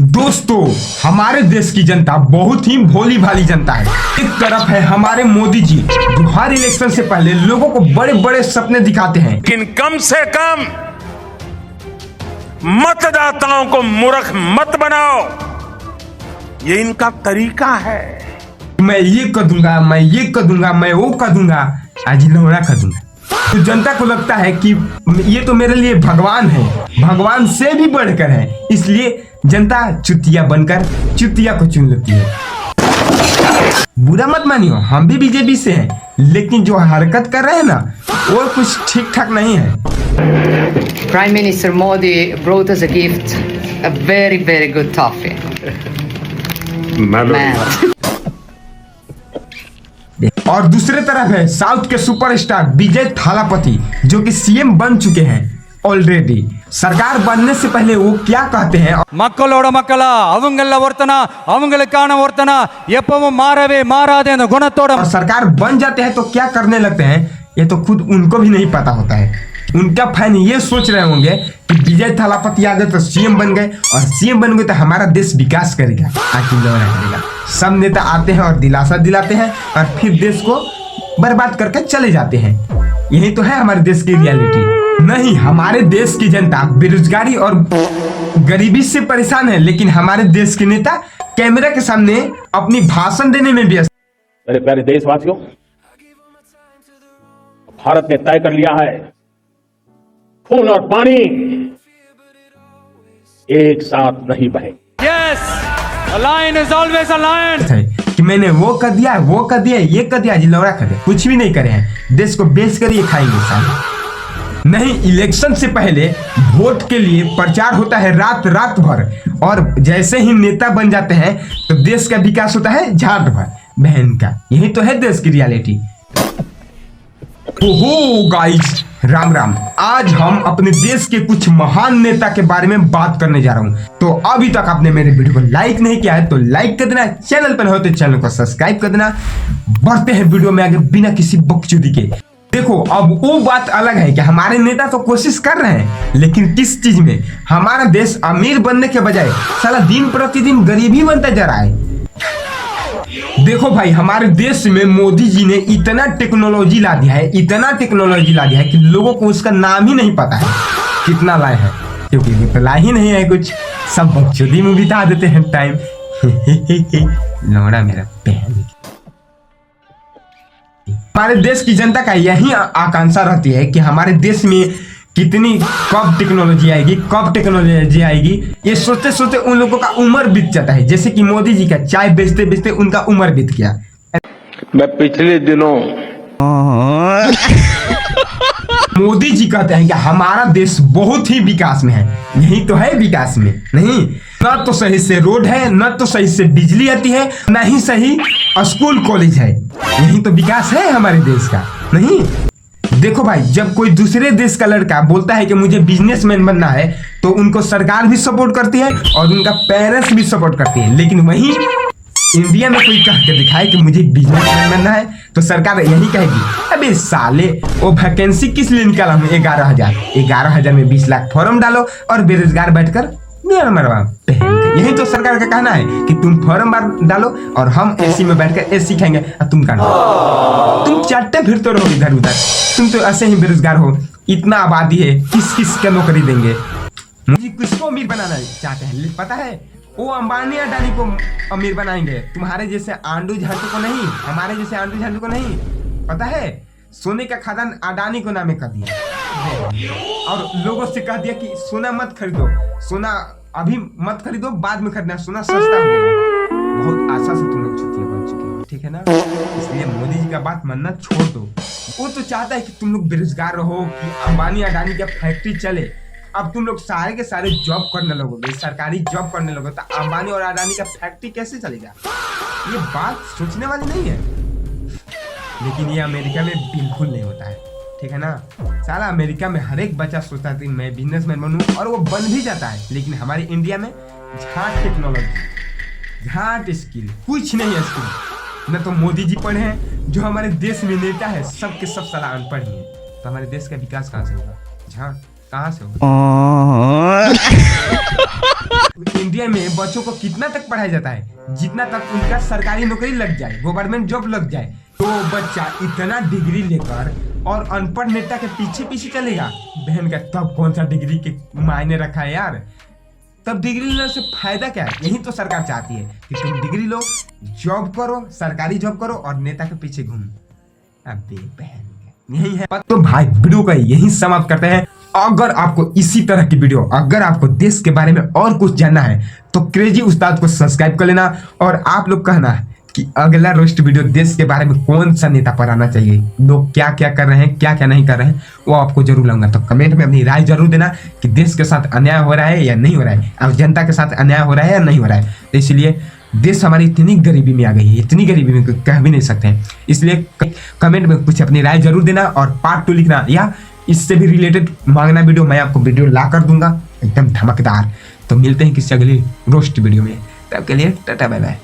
दोस्तों, हमारे देश की जनता बहुत ही भोली भाली जनता है। एक तरफ है हमारे मोदी जी जो हर इलेक्शन से पहले लोगों को बड़े बड़े सपने दिखाते हैं, लेकिन कम से कम मतदाताओं को मूर्ख मत बनाओ, ये इनका तरीका है। मैं ये कर दूंगा, मैं ये कर दूंगा, मैं वो कर दूंगा, आज लौड़ा कर दूंगा। तो जनता को लगता है कि ये तो मेरे लिए भगवान है, भगवान से भी बढ़कर है, इसलिए जनता चुतिया बनकर चुतिया को चुन लेती है। बुरा मत मानियो, हम भी बीजेपी से हैं, लेकिन जो हरकत कर रहे हैं ना वो कुछ ठीक ठाक नहीं है। Prime Minister Modi brought us a gift, a very good toffee. Man. और दूसरे तरफ है साउथ के सुपरस्टार विजय थालापति जो कि सीएम बन चुके हैं ऑलरेडी। सरकार बनने से पहले वो क्या कहते हैं, மக்களோட மக்களா அவங்கள ஒருத்தனா அவங்களுக்கான ஒருத்தனா எப்பவும் மாறவே மாறாதே அந்த குணத்தோட और सरकार बन जाते हैं तो क्या करने लगते हैं ये तो खुद उनको भी नहीं पता होता है। उनका फैन ये सोच रहे होंगे कि विजय थालापति आ गए तो सीएम बन गए, और सीएम बन गए तो हमारा देश विकास करेगा, आखिर लौड़ा करेगा। सब नेता आते हैं और दिलासा दिलाते हैं और फिर देश को बर्बाद करके चले जाते हैं। यही तो है हमारे देश की रियलिटी। नहीं, हमारे देश की जनता बेरोजगारी और गरीबी से परेशान है, लेकिन हमारे देश के नेता कैमरा के सामने अपनी भाषण देने में व्यस्त। मेरे प्यारे देशवासियों, भारत ने तय कर लिया है खून और पानी एक साथ नहीं बहेंगे। Yes, a lion is always a lion. है कि मैंने वो कर दिया, वो कर दिया, ये कर दिया, लौड़ा कर दिया, कुछ भी नहीं करे हैं। देश को बेच कर ये खाएंगे साले। नहीं, इलेक्शन से पहले वोट के लिए प्रचार होता है रात रात भर, और जैसे ही नेता बन जाते हैं तो देश का विकास होता है झाट भर बहन का। यही तो है देश की रियलिटी। ओहो गाइस, राम राम। आज हम अपने देश के कुछ महान नेता के बारे में बात करने जा रहा हूँ। तो अभी तक आपने मेरे वीडियो को लाइक नहीं किया है तो लाइक कर देना, चैनल पर हो तो चैनल को सब्सक्राइब कर देना। बढ़ते हैं वीडियो में आगे बिना किसी बकचोदी के। देखो, अब वो बात अलग है कि हमारे नेता तो कोशिश कर रहे हैं, लेकिन किस चीज में? हमारा देश अमीर बनने के बजाय साला दिन प्रतिदिन गरीब ही बनता जा रहा है। देखो भाई, हमारे देश में मोदी जी ने इतना टेक्नोलॉजी ला दिया है, इतना टेक्नोलॉजी ला दिया है कि लोगों को उसका नाम ही नहीं पता है कितना लाए हैं, क्योंकि ला ही नहीं है कुछ। सब बकचोदी में बिता देते हैं टाइम। लौड़ा मेरा बहन। हमारे देश की जनता का यही आकांक्षा रहती है कि हमारे देश में कितनी कब टेक्नोलॉजी आएगी, कब टेक्नोलॉजी आएगी। ये सोचते सोचते उन लोगों का उम्र बीत जाता है। जैसे कि मोदी जी का चाय बेचते बेचते उनका उम्र बीत गया। मैं पिछले दिनों मोदी जी कहते हैं कि हमारा देश बहुत ही विकास में है। यही तो है विकास में? नहीं, न तो सही से रोड है, न तो सही से बिजली आती है, न ही सही स्कूल कॉलेज है। यही तो विकास है हमारे देश का। नहीं, देखो भाई, जब कोई दूसरे देश का लड़का बोलता है कि मुझे बिजनेसमैन बनना है तो उनको सरकार भी सपोर्ट करती है और उनका पेरेंट्स भी सपोर्ट करती है। लेकिन वहीं इंडिया में कोई कह के दिखाए कि मुझे बिजनेसमैन बनना है तो सरकार यही कहेगी, अबे साले वो वैकेंसी किस लिए निकाला हूँ 11,000 में 20 लाख फॉर्म डालो और बेरोजगार बैठकर मरवा। यही तो सरकार का कहना है कि तुम फॉर्म डालो और हम एसी में बैठकर एसी खाएंगे और तुम कहना तुम चट्टे फिरते रहो इधर उधर। तुम तो ऐसे ही बेरोजगार हो, इतना आबादी है, किस किस को नौकरी देंगे? मुझे किसको अमीर बनाना चाहते हैं पता है? वो अंबानी अडानी को अमीर बनाएंगे, तुम्हारे जैसे आंडू झांटू को नहीं, हमारे जैसे आंडू झांटू को नहीं। पता है, सोने का खदान अडानी को नामे कर दिया और लोगों से कह दिया कि सोना मत खरीदो, सोना अभी मत खरीदो, बाद में खरीदना, सोना सस्ता हो जाएगा। बहुत आशा से तुम लोग चुतिया बन चुके हो, ठीक है ना? इसलिए मोदी जी का बात मानना छोड़ दो। वो तो चाहता है कि तुम लोग बेरोजगार रहो, कि अंबानी अडानी का फैक्ट्री चले। अब तुम लोग सारे के सारे जॉब करने लगोगे, सरकारी जॉब करने लगोगे, तो अंबानी और अडानी का फैक्ट्री कैसे चलेगा? ये बात सोचने वाली नहीं है। लेकिन ये अमेरिका में बिल्कुल नहीं होता है, ठीक है ना? सारा अमेरिका में हर एक बच्चा सोचता है कि मैं बिजनेसमैन बनूं, और वो बन भी जाता है। लेकिन हमारे इंडिया में झाट टेक्नोलॉजी, झाट स्किल, कुछ नहीं है स्किल। न तो मोदी जी पढ़े हैं, जो हमारे देश में नेता है सबके सब साला अनपढ़ ही है। तो हमारे देश का विकास कहाँ से होगा? झाट कहाँ से होगा? इंडिया में बच्चों को कितना तक पढ़ाया जाता है, जितना तक उनका सरकारी नौकरी लग जाए, गवर्नमेंट जॉब लग जाए। तो बच्चा इतना डिग्री लेकर और अनपढ़ नेता के पीछे पीछे चलेगा, बहन का तब कौन सा डिग्री के मायने रखा है यार। तब डिग्री लेने से फायदा क्या है? यही तो सरकार चाहती है कि तुम डिग्री लो, जॉब करो, सरकारी जॉब करो और नेता के पीछे घूमो। अबे बहन यही है। तो भाई वीडियो का यही समाप्त करते हैं। अगर आपको इसी तरह की वीडियो, अगर आपको देश के बारे में और कुछ जानना है तो क्रेजी उस्ताद को सब्सक्राइब कर लेना। और आप लोग कहना कि अगला रोस्ट वीडियो देश के बारे में कौन सा नेता पर आना चाहिए, लोग क्या क्या कर रहे हैं, क्या क्या नहीं कर रहे हैं, वो आपको जरूर लाऊंगा। तो कमेंट में अपनी राय जरूर देना कि देश के साथ अन्याय हो रहा है या नहीं हो रहा है, और जनता के साथ अन्याय हो रहा है या नहीं हो रहा है। तो इसलिए देश हमारी इतनी गरीबी में आ गई है, इतनी गरीबी में कह भी नहीं सकते हैं। इसलिए कमेंट में कुछ अपनी राय जरूर देना और पार्ट 2 लिखना, या इससे भी रिलेटेड मांगना वीडियो, मैं आपको वीडियो ला कर दूंगा एकदम धमकदार। तो मिलते हैं किसी अगली रोस्ट वीडियो में, तब के लिए टाटा बाय बाय।